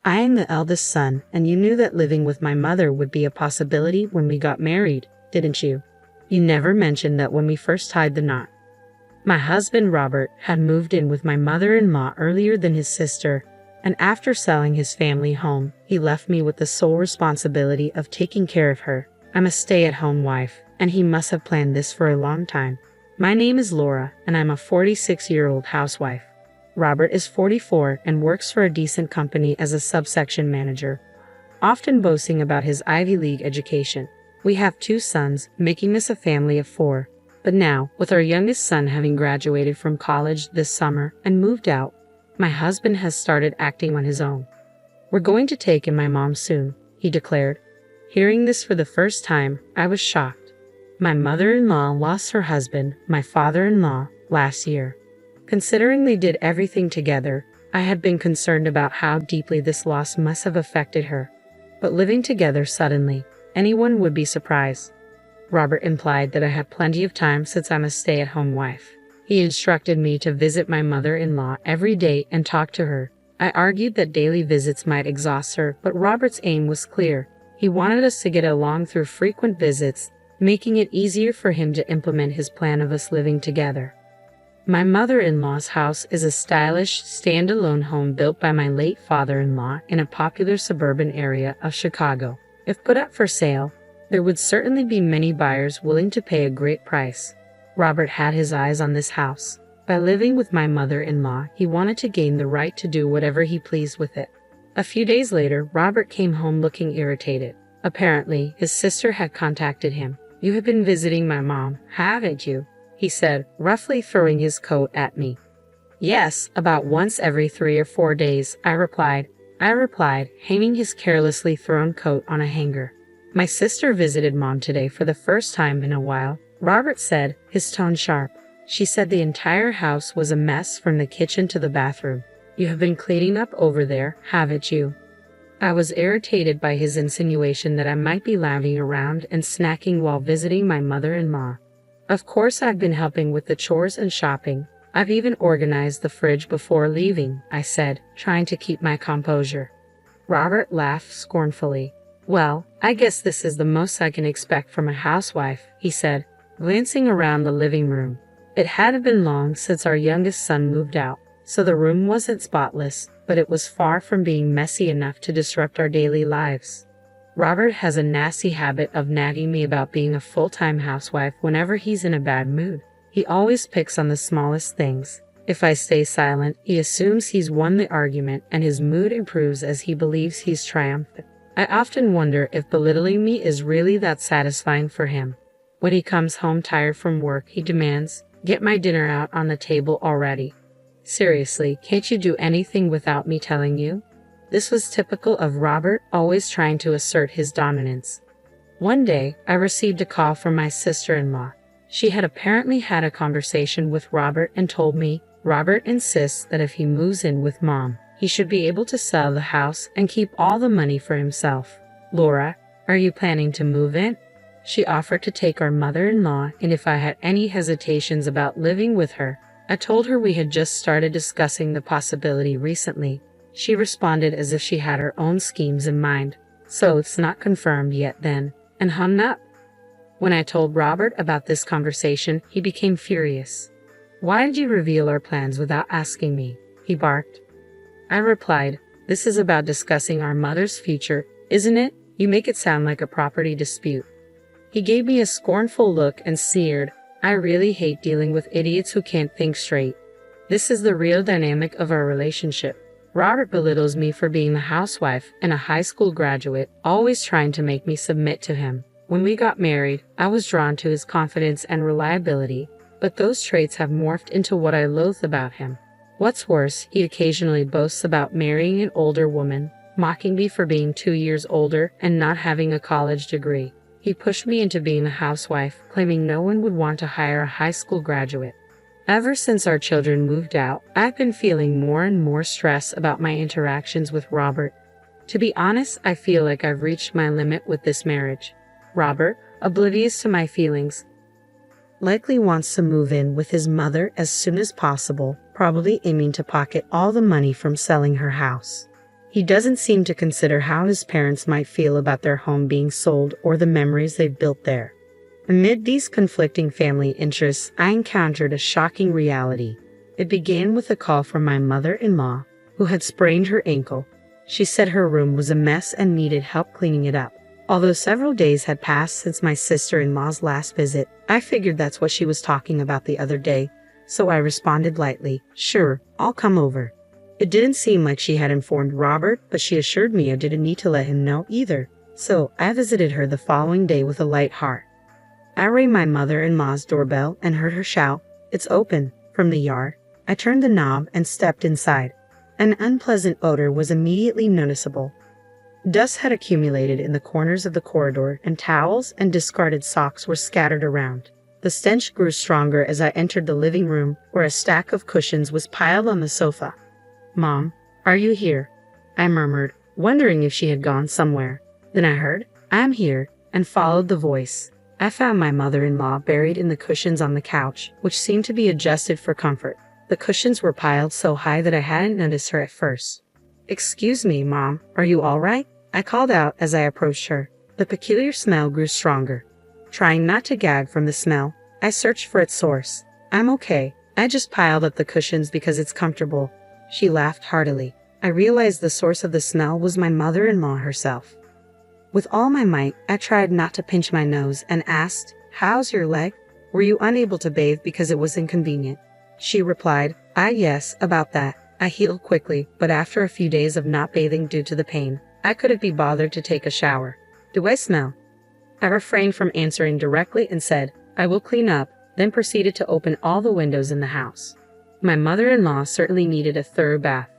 I am the eldest son, and you knew that living with my mother would be a possibility when we got married, didn't you? You never mentioned that when we first tied the knot. My husband Robert had moved in with my mother-in-law earlier than his sister, and after selling his family home, he left me with the sole responsibility of taking care of her. I'm a stay-at-home wife, and he must have planned this for a long time. My name is Laura, and I'm a 46-year-old housewife. Robert is 44 and works for a decent company as a subsection manager, often boasting about his Ivy League education. We have 2 sons, making us a family of 4. But now, with our youngest son having graduated from college this summer and moved out, my husband has started acting on his own. We're going to take in my mom soon, he declared. Hearing this for the first time, I was shocked. My mother-in-law lost her husband, my father-in-law, last year. Considering they did everything together, I had been concerned about how deeply this loss must have affected her. But living together suddenly, anyone would be surprised. Robert implied that I had plenty of time since I'm a stay-at-home wife. He instructed me to visit my mother-in-law every day and talk to her. I argued that daily visits might exhaust her, but Robert's aim was clear. He wanted us to get along through frequent visits, making it easier for him to implement his plan of us living together. My mother-in-law's house is a stylish, standalone home built by my late father-in-law in a popular suburban area of Chicago. If put up for sale, there would certainly be many buyers willing to pay a great price. Robert had his eyes on this house. By living with my mother-in-law, he wanted to gain the right to do whatever he pleased with it. A few days later, Robert came home looking irritated. Apparently, his sister had contacted him. "You have been visiting my mom, haven't you?" he said, roughly throwing his coat at me. "Yes, about once every 3 or 4 days, I replied, hanging his carelessly thrown coat on a hanger. "My sister visited Mom today for the first time in a while," Robert said, his tone sharp. "She said the entire house was a mess from the kitchen to the bathroom. You have been cleaning up over there, haven't you?" I was irritated by his insinuation that I might be lounging around and snacking while visiting my mother-in-law. "Of course I've been helping with the chores and shopping. I've even organized the fridge before leaving," I said, trying to keep my composure. Robert laughed scornfully. "Well, I guess this is the most I can expect from a housewife," he said, glancing around the living room. It hadn't been long since our youngest son moved out, so the room wasn't spotless, but it was far from being messy enough to disrupt our daily lives. Robert has a nasty habit of nagging me about being a full-time housewife whenever he's in a bad mood. He always picks on the smallest things. If I stay silent, he assumes he's won the argument and his mood improves as he believes he's triumphant. I often wonder if belittling me is really that satisfying for him. When he comes home tired from work, he demands, "Get my dinner out on the table already." Seriously, can't you do anything without me telling you? This was typical of Robert, always trying to assert his dominance. One day, I received a call from my sister-in-law. She had apparently had a conversation with Robert and told me, "Robert insists that if he moves in with Mom, he should be able to sell the house and keep all the money for himself." "Laura, are you planning to move in?" She offered to take our mother-in-law, and if I had any hesitations about living with her, I told her we had just started discussing the possibility recently. She responded as if she had her own schemes in mind. "So it's not confirmed yet then," and hung up. When I told Robert about this conversation, he became furious. "Why did you reveal our plans without asking me?" he barked. I replied, "This is about discussing our mother's future, isn't it? You make it sound like a property dispute." He gave me a scornful look and sneered, "I really hate dealing with idiots who can't think straight." This is the real dynamic of our relationship. Robert belittles me for being a housewife and a high school graduate, always trying to make me submit to him. When we got married, I was drawn to his confidence and reliability, but those traits have morphed into what I loathe about him. What's worse, he occasionally boasts about marrying an older woman, mocking me for being 2 years older and not having a college degree. He pushed me into being a housewife, claiming no one would want to hire a high school graduate. Ever since our children moved out, I've been feeling more and more stress about my interactions with Robert. To be honest, I feel like I've reached my limit with this marriage. Robert, oblivious to my feelings, likely wants to move in with his mother as soon as possible, probably aiming to pocket all the money from selling her house. He doesn't seem to consider how his parents might feel about their home being sold or the memories they've built there. Amid these conflicting family interests, I encountered a shocking reality. It began with a call from my mother-in-law, who had sprained her ankle. She said her room was a mess and needed help cleaning it up. Although several days had passed since my sister-in-law's last visit, I figured that's what she was talking about the other day, so I responded lightly, "Sure, I'll come over." It didn't seem like she had informed Robert, but she assured me I didn't need to let him know either, so I visited her the following day with a light heart. I rang my mother-in-law's doorbell and heard her shout, "It's open," from the yard. I turned the knob and stepped inside. An unpleasant odor was immediately noticeable. Dust had accumulated in the corners of the corridor, and towels and discarded socks were scattered around. The stench grew stronger as I entered the living room, where a stack of cushions was piled on the sofa. "Mom, are you here?" I murmured, wondering if she had gone somewhere. Then I heard, "I'm here," and followed the voice. I found my mother-in-law buried in the cushions on the couch, which seemed to be adjusted for comfort. The cushions were piled so high that I hadn't noticed her at first. "Excuse me, Mom, are you all right?" I called out as I approached her. The peculiar smell grew stronger. Trying not to gag from the smell, I searched for its source. "I'm okay. I just piled up the cushions because it's comfortable." She laughed heartily. I realized the source of the smell was my mother-in-law herself. With all my might, I tried not to pinch my nose and asked, "How's your leg? Were you unable to bathe because it was inconvenient?" She replied, Yes, about that. I healed quickly, but after a few days of not bathing due to the pain, I couldn't be bothered to take a shower." "Do I smell?" I refrained from answering directly and said, "I will clean up," then proceeded to open all the windows in the house. My mother-in-law certainly needed a thorough bath.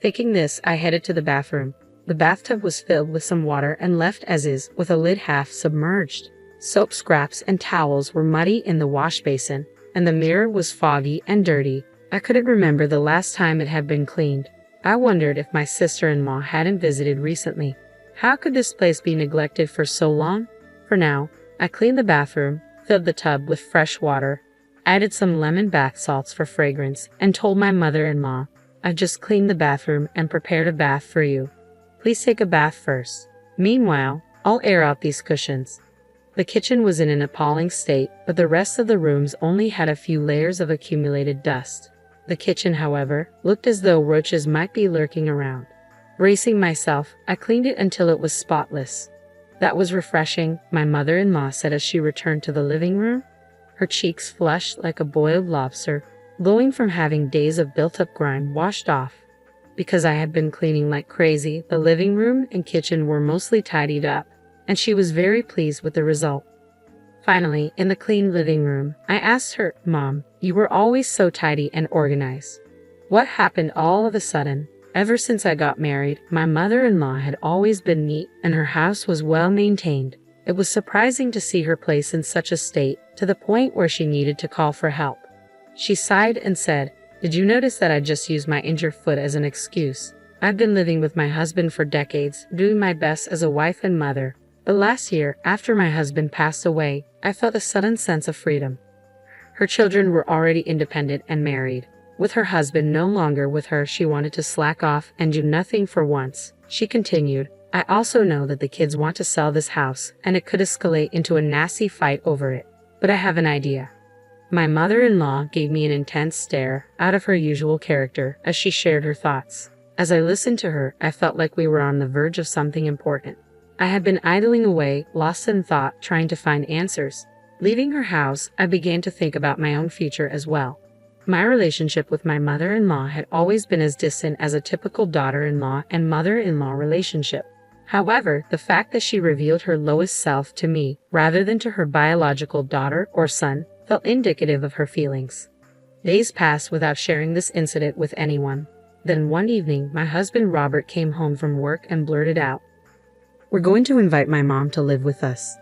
Thinking this, I headed to the bathroom. The bathtub was filled with some water and left as is, with a lid half submerged. Soap scraps and towels were muddy in the wash basin, and the mirror was foggy and dirty. I couldn't remember the last time it had been cleaned. I wondered if my sister-in-law hadn't visited recently. How could this place be neglected for so long? For now, I cleaned the bathroom, filled the tub with fresh water, added some lemon bath salts for fragrance, and told my mother-in-law, "I've just cleaned the bathroom and prepared a bath for you. Please take a bath first. Meanwhile, I'll air out these cushions." The kitchen was in an appalling state, but the rest of the rooms only had a few layers of accumulated dust. The kitchen, however, looked as though roaches might be lurking around. Bracing myself, I cleaned it until it was spotless. "That was refreshing," my mother-in-law said as she returned to the living room. Her cheeks flushed like a boiled lobster, glowing from having days of built-up grime washed off. Because I had been cleaning like crazy, the living room and kitchen were mostly tidied up, and she was very pleased with the result. Finally, in the clean living room, I asked her, "Mom, you were always so tidy and organized. What happened all of a sudden?" Ever since I got married, my mother-in-law had always been neat and her house was well maintained. It was surprising to see her place in such a state, to the point where she needed to call for help. She sighed and said, "Did you notice that I just used my injured foot as an excuse? I've been living with my husband for decades, doing my best as a wife and mother. But last year, after my husband passed away, I felt a sudden sense of freedom." Her children were already independent and married. With her husband no longer with her, she wanted to slack off and do nothing for once. She continued, "I also know that the kids want to sell this house, and it could escalate into a nasty fight over it. But I have an idea." My mother-in-law gave me an intense stare, out of her usual character, as she shared her thoughts. As I listened to her, I felt like we were on the verge of something important. I had been idling away, lost in thought, trying to find answers. Leaving her house, I began to think about my own future as well. My relationship with my mother-in-law had always been as distant as a typical daughter-in-law and mother-in-law relationship. However, the fact that she revealed her lowest self to me, rather than to her biological daughter or son, felt indicative of her feelings. Days passed without sharing this incident with anyone. Then one evening, my husband Robert came home from work and blurted out, "We're going to invite my mom to live with us."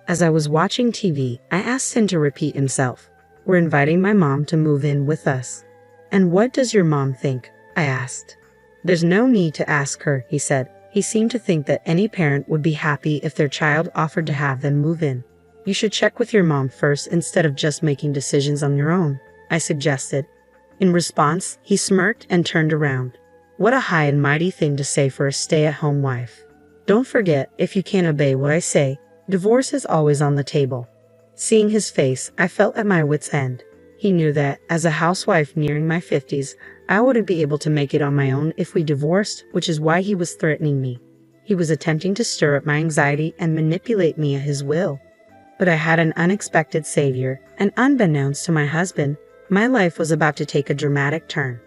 As I was watching TV, I asked him to repeat himself. "We're inviting my mom to move in with us." "And what does your mom think?" I asked. "There's no need to ask her," he said. He seemed to think that any parent would be happy if their child offered to have them move in. "You should check with your mom first instead of just making decisions on your own," I suggested. In response, he smirked and turned around. What a high and mighty thing to say for a stay-at-home wife. Don't forget, if you can't obey what I say, divorce is always on the table. Seeing his face, I felt at my wit's end. He knew that, as a housewife nearing my 50s, I wouldn't be able to make it on my own if we divorced, which is why he was threatening me. He was attempting to stir up my anxiety and manipulate me at his will. But I had an unexpected savior, and unbeknownst to my husband, my life was about to take a dramatic turn.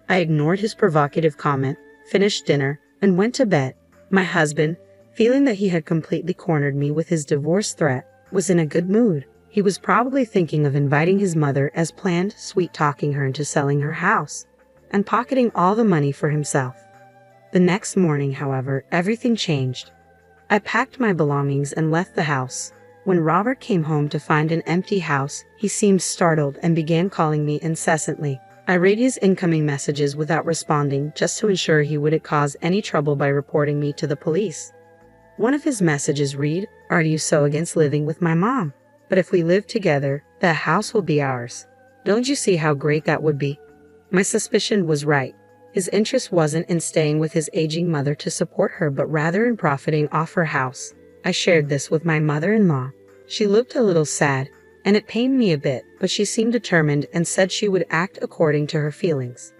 I ignored his provocative comment, finished dinner, and went to bed. My husband, feeling that he had completely cornered me with his divorce threat, was in a good mood. He was probably thinking of inviting his mother as planned, sweet-talking her into selling her house, and pocketing all the money for himself. The next morning, however, everything changed. I packed my belongings and left the house. When Robert came home to find an empty house, he seemed startled and began calling me incessantly. I read his incoming messages without responding, just to ensure he wouldn't cause any trouble by reporting me to the police. One of his messages read, "Are you so against living with my mom? But if we live together, that house will be ours. Don't you see how great that would be?" My suspicion was right. His interest wasn't in staying with his aging mother to support her, but rather in profiting off her house. I shared this with my mother-in-law. She looked a little sad, and it pained me a bit, but she seemed determined and said she would act according to her feelings.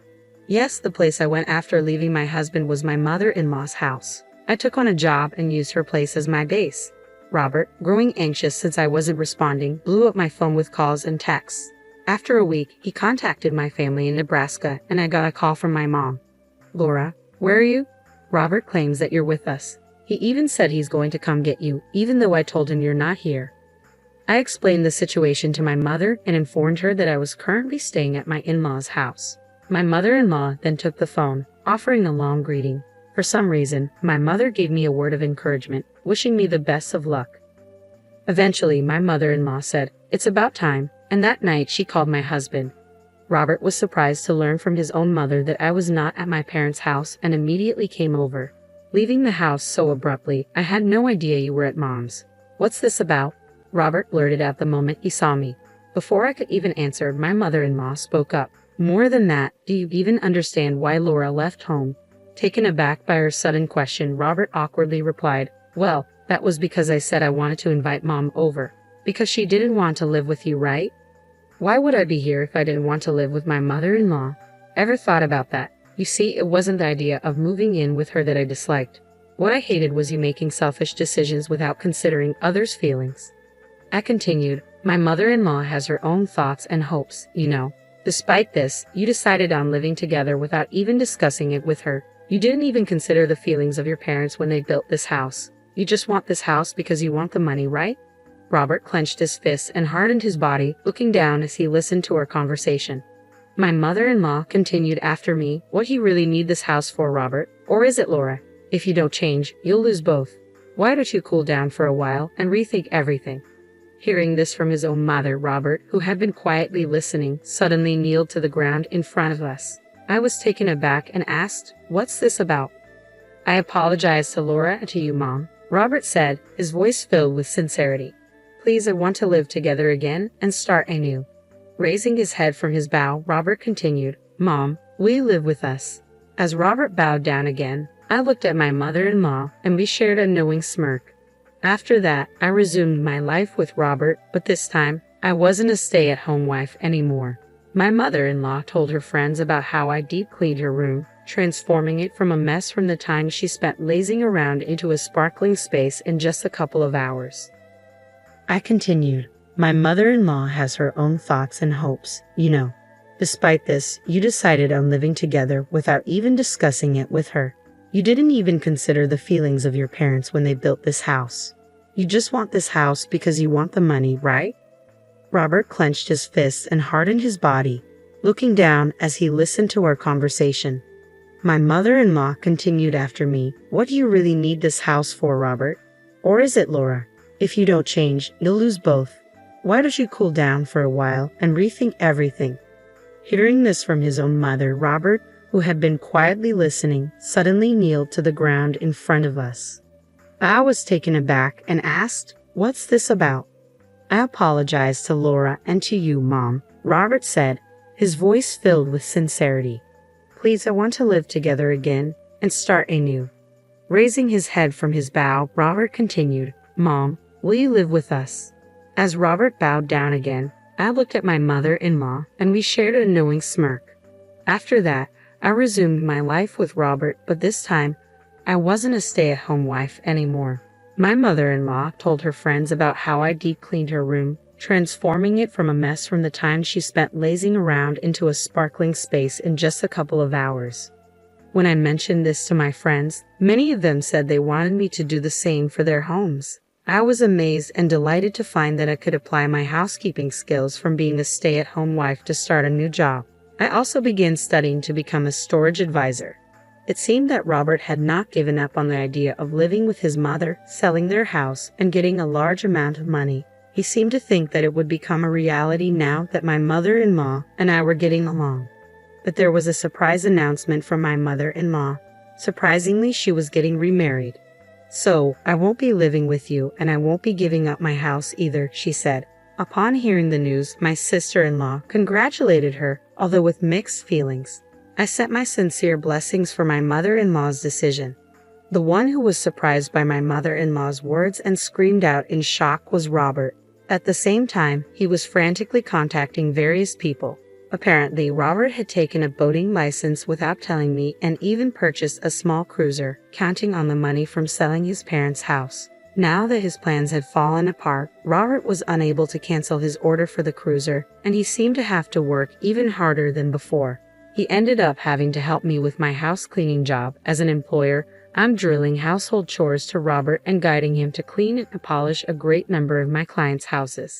Yes, the place I went after leaving my husband was my mother-in-law's house. I took on a job and used her place as my base. Robert, growing anxious since I wasn't responding, blew up my phone with calls and texts. After a week, he contacted my family in Nebraska, and I got a call from my mom. "Laura, where are you? Robert claims that you're with us. He even said he's going to come get you, even though I told him you're not here." I explained the situation to my mother and informed her that I was currently staying at my in-laws' house. My mother-in-law then took the phone, offering a long greeting. For some reason, my mother gave me a word of encouragement, wishing me the best of luck. Eventually, my mother-in-law said, "It's about time," and that night she called my husband. Robert was surprised to learn from his own mother that I was not at my parents' house and immediately came over. Leaving the house so abruptly, "I had no idea you were at Mom's. What's this about?" Robert blurted out the moment he saw me. Before I could even answer, my mother-in-law spoke up. "More than that, do you even understand why Laura left home?" Taken aback by her sudden question, Robert awkwardly replied, "Well, that was because I said I wanted to invite Mom over. Because she didn't want to live with you, right? Why would I be here if I didn't want to live with my mother-in-law? Ever thought about that? You see, it wasn't the idea of moving in with her that I disliked. What I hated was you making selfish decisions without considering others' feelings." I continued, "My mother-in-law has her own thoughts and hopes, you know. Despite this, you decided on living together without even discussing it with her. You didn't even consider the feelings of your parents when they built this house. You just want this house because you want the money, right?" Robert clenched his fists and hardened his body, looking down as he listened to our conversation. My mother-in-law continued after me, "What do you really need this house for, Robert? Or is it Laura? If you don't change, you'll lose both. Why don't you cool down for a while and rethink everything?" Hearing this from his own mother, Robert, who had been quietly listening, suddenly kneeled to the ground in front of us. I was taken aback and asked, "What's this about?" "I apologize to Laura and to you, Mom," Robert said, his voice filled with sincerity. "Please, I want to live together again and start anew." Raising his head from his bow, Robert continued, "Mom, will you live with us?" As Robert bowed down again, I looked at my mother-in-law and we shared a knowing smirk. After that, I resumed my life with Robert, but this time, I wasn't a stay-at-home wife anymore. My mother-in-law told her friends about how I deep-cleaned her room, transforming it from a mess from the time she spent lazing around into a sparkling space in just a couple of hours. I continued, "My mother-in-law has her own thoughts and hopes, you know. Despite this, you decided on living together without even discussing it with her. You didn't even consider the feelings of your parents when they built this house. You just want this house because you want the money, right?" Robert clenched his fists and hardened his body, looking down as he listened to our conversation. My mother-in-law continued after me, "What do you really need this house for, Robert? Or is it Laura? If you don't change, you'll lose both. Why don't you cool down for a while and rethink everything?" Hearing this from his own mother, Robert, who had been quietly listening, suddenly kneeled to the ground in front of us. I was taken aback and asked, "What's this about?" "I apologize to Laura and to you, Mom," Robert said, his voice filled with sincerity. Please, I want to live together again and start anew. Raising his head from his bow, Robert continued, Mom, will you live with us? As Robert bowed down again, I looked at my mother-in-law and we shared a knowing smirk. After that, I resumed my life with Robert, but this time, I wasn't a stay-at-home wife anymore. My mother-in-law told her friends about how I deep-cleaned her room, transforming it from a mess from the time she spent lazing around into a sparkling space in just a couple of hours. When I mentioned this to my friends, many of them said they wanted me to do the same for their homes. I was amazed and delighted to find that I could apply my housekeeping skills from being a stay-at-home wife to start a new job. I also began studying to become a storage advisor. It seemed that Robert had not given up on the idea of living with his mother, selling their house, and getting a large amount of money. He seemed to think that it would become a reality now that my mother-in-law and I were getting along. But there was a surprise announcement from my mother-in-law. Surprisingly, she was getting remarried. So, I won't be living with you and I won't be giving up my house either, she said. Upon hearing the news, my sister-in-law congratulated her, although with mixed feelings. I sent my sincere blessings for my mother-in-law's decision. The one who was surprised by my mother-in-law's words and screamed out in shock was Robert. At the same time, he was frantically contacting various people. Apparently, Robert had taken a boating license without telling me and even purchased a small cruiser, counting on the money from selling his parents' house. Now that his plans had fallen apart, Robert was unable to cancel his order for the cruiser, and he seemed to have to work even harder than before. He ended up having to help me with my house cleaning job. As an employer, I'm drilling household chores to Robert and guiding him to clean and polish a great number of my clients' houses.